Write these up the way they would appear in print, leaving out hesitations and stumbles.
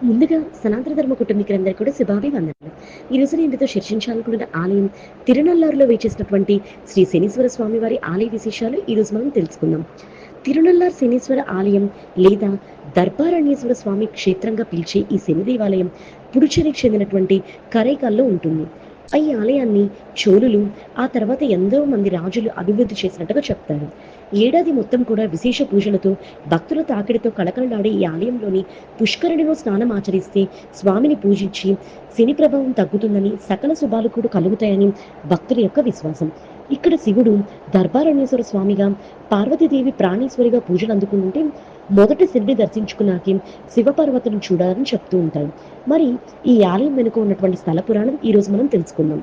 ముందుగా సనాతన ధర్మ కుటుంబీకులందరికీ కూడా శుభాభివందనాలు. ఈరోజు నేను మీతో చర్చించాలనుకున్న ఆలయం తిరునల్లారులో వేచేసినటువంటి శ్రీ శనీశ్వర స్వామి వారి ఆలయ విశేషాలు ఈరోజు మనం తెలుసుకుందాం. తిరునల్లార్ శనీశ్వర ఆలయం లేదా దర్బారణ్యేశ్వర స్వామి క్షేత్రంగా పిలిచే ఈ శని దేవాలయం పుడుచేరికి చెందినటువంటి కరైకాల్లో ఉంటుంది. ఈ ఆలయాన్ని చోళులు ఆ తర్వాత ఎంతో మంది రాజులు అభివృద్ధి చేసినట్టుగా చెప్తారు. ఏడాది మొత్తం కూడా విశేష పూజలతో భక్తుల తాకిడితో కళకళలాడే ఈ ఆలయంలోని పుష్కరిణిలో స్నానం ఆచరిస్తే స్వామిని పూజించి శని ప్రభావం తగ్గుతుందని, సకల శుభాలు కూడా కలుగుతాయని భక్తుల యొక్క విశ్వాసం. ఇక్కడ శివుడు దర్బారణ్యేశ్వర స్వామిగా, పార్వతీదేవి ప్రాణేశ్వరిగా పూజలు అందుకుంటుంటే మొదట శివుడిని దర్శించుకున్నాకే శివపార్వతులను చూడాలని చెప్తూ ఉంటారు. మరి ఈ ఆలయం వెనుక ఉన్నటువంటి స్థల పురాణం ఈరోజు మనం తెలుసుకుందాం.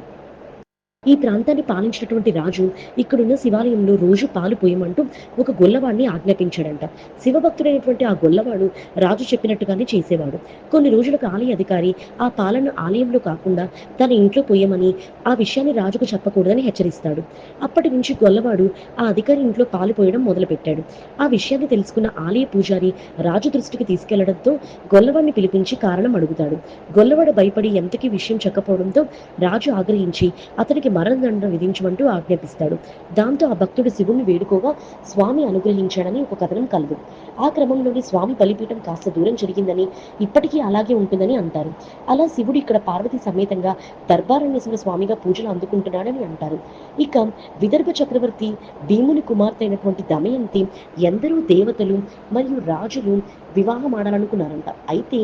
ఈ ప్రాంతాన్ని పాలించినటువంటి రాజు ఇక్కడున్న శివాలయంలో రోజు పాలు పోయమంటూ ఒక గొల్లవాడిని ఆజ్ఞాపించాడంట. శివభక్తుడైనటువంటి ఆ గొల్లవాడు రాజు చెప్పినట్టుగానే చేసేవాడు. కొన్ని రోజులకు ఆలయ అధికారి ఆ పాలను ఆలయంలో కాకుండా తన ఇంట్లో పోయమని, ఆ విషయాన్ని రాజుకు చెప్పకూడదని హెచ్చరిస్తాడు. అప్పటి నుంచి గొల్లవాడు ఆ అధికారి ఇంట్లో పాలు పోయడం మొదలుపెట్టాడు. ఆ విషయాన్ని తెలుసుకున్న ఆలయ పూజారి రాజు దృష్టికి తీసుకెళ్లడంతో గొల్లవాడిని పిలిపించి కారణం అడుగుతాడు. గొల్లవాడు భయపడి ఎంతకీ విషయం చెప్పకపోవడంతో రాజు ఆగ్రహించి అతనికి మరణదండన విధించమంటూ ఆజ్ఞాపిస్తాడు. దాంతో ఆ భక్తుడు శివుణ్ణి వేడుకోగా స్వామి అనుగ్రహించాడని ఒక కథనం కలదు. ఆ క్రమంలోని స్వామి బలిపీఠం కాస్త దూరం జరిగిందని, ఇప్పటికీ అలాగే ఉంటుందని అంటారు. అలా శివుడు ఇక్కడ పార్వతి సమేతంగా దర్బారణ్యేశ్వర స్వామిగా పూజలు అందుకుంటున్నాడని అంటారు. ఇక విదర్భ చక్రవర్తి భీముని కుమార్తె అయినటువంటి దమయంతి ఎందరో దేవతలు మరియు రాజులు వివాహం ఆడాలనుకున్నారంట. అయితే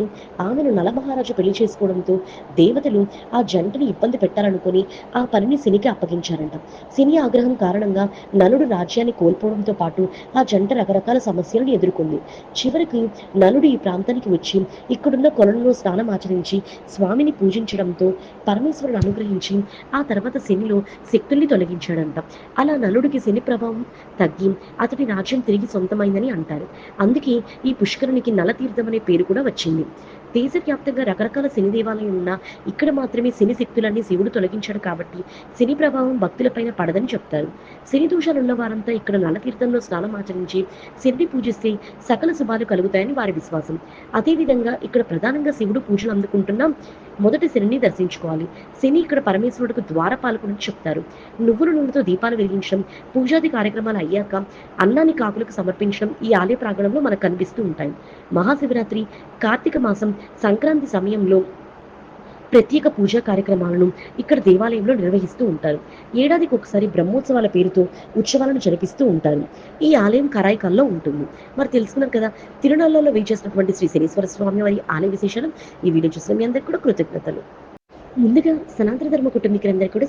ఆమెను నలమహారాజు పెళ్లి చేసుకోవడంతో దేవతలు ఆ జంటను ఇబ్బంది పెట్టాలనుకుని ఆ పనిని శనికి అప్పగించారంట. శని ఆగ్రహం కారణంగా నలుడు రాజ్యాన్ని కోల్పోవడంతో పాటు ఆ జంట రకరకాల సమస్యలను ఎదుర్కొంది. చివరికి నలుడు ఈ ప్రాంతానికి వచ్చి ఇక్కడున్న కొలంలో స్నానం ఆచరించి స్వామిని పూజించడంతో పరమేశ్వరుడు అనుగ్రహించి ఆ తర్వాత శనిలో శక్తుల్ని తొలగించాడంట. అలా నలుడికి శని ప్రభావం తగ్గి అతడి రాజ్యం తిరిగి సొంతమైందని అంటారు. అందుకే ఈ పుష్కరునికి నలతీర్థం అనే పేరు కూడా వచ్చింది. దేశవ్యాప్తంగా రకరకాల శని దేవాలయం ఉన్నా ఇక్కడ మాత్రమే శని శక్తులన్నీ శివుడు తొలగించాడు కాబట్టి శని ప్రభావం భక్తులపైన పడదని చెప్తారు. శని దోషాలున్న వారంతా ఇక్కడ నలతీర్థంలో స్నానం ఆచరించి శనిని పూజిస్తే సకల శుభాలు కలుగుతాయని వారి విశ్వాసం. అదేవిధంగా ఇక్కడ ప్రధానంగా శివుడు పూజలు అందుకుంటున్నా మొదట శనిని దర్శించుకోవాలి. శని ఇక్కడ పరమేశ్వరుడికి ద్వారపాలకుడని చెప్తారు. నువ్వుల నూనెతో దీపాలు వెలిగించడం, పూజాది కార్యక్రమాలు అయ్యాక అన్నాన్ని కాకులకు సమర్పించడం ఈ ఆలయ ప్రాంగణంలో మనకు కనిపిస్తూ ఉంటాయి. మహాశివరాత్రి, కార్తీక మాసం, సంక్రాంతి సమయంలో ప్రత్యేక పూజా కార్యక్రమాలను ఇక్కడ దేవాలయంలో నిర్వహిస్తూ ఉంటారు. ఏడాదికి ఒకసారి బ్రహ్మోత్సవాల పేరుతో ఉత్సవాలను జరిపిస్తూ ఉంటారు. ఈ ఆలయం కరాయికల్లో ఉంటుంది. మరి తెలుసుకున్నారు కదా, తిరునల్లాలో వేచేసినటువంటి శ్రీ శనీశ్వర స్వామి వారి ఆలయ విశేషాలు. ఈ వీడియో చూసిన మీ అందరికీ కూడా కృతజ్ఞతలు. ముందుగా సనాతన ధర్మ కుటుంబీకులందరికీ కూడా